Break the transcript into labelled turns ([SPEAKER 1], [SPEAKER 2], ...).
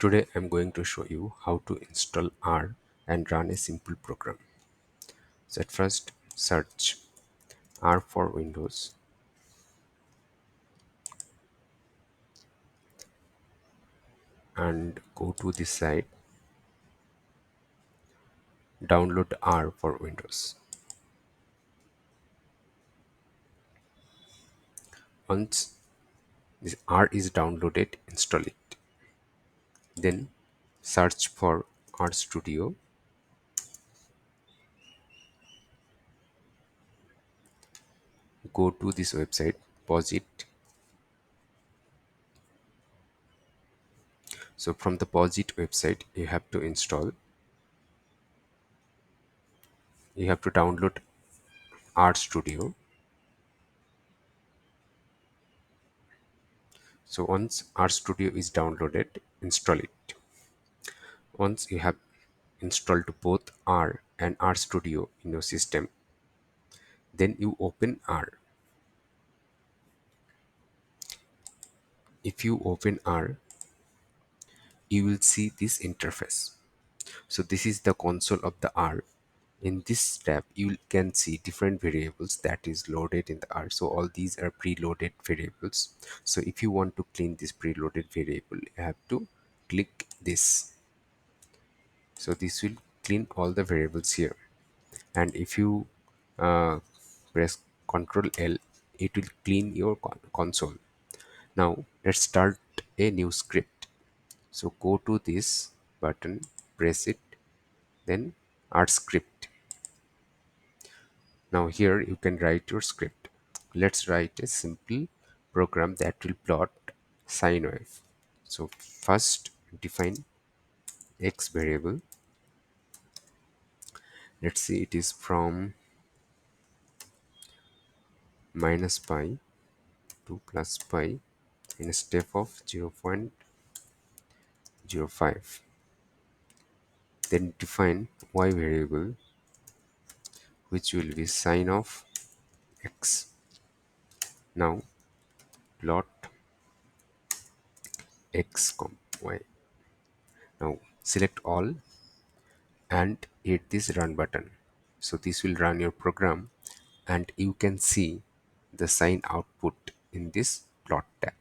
[SPEAKER 1] Today I'm going to show you how to install R and run a simple program. So at first search R for Windows and go to this site, download R for Windows. Once this R is downloaded, install it. Then search for R Studio, go to this website, pause it. So from the pause it website you have to download R Studio. So once R Studio is downloaded, install it. Once you have installed both R and R Studio in your system, then you open R. If you open R, you will see this interface. So this is the console of the R. In this tab, you can see different variables that is loaded in the R. So all these are preloaded variables. So if you want to clean this preloaded variable, you have to click this. So this will clean all the variables here. And if you uh, press Ctrl L, it will clean your console. Now let's start a new script. So go to this button, press it, then Art Script. Now here you can write your script. Let's write a simple program that will plot sine wave. So first define x variable. Let's see, it is from minus pi to plus pi in a step of 0.05. Then define y variable, which will be sine of x. Now plot x comma y. Now select all and hit this run button. So this will run your program and you can see the sine output in this plot tab.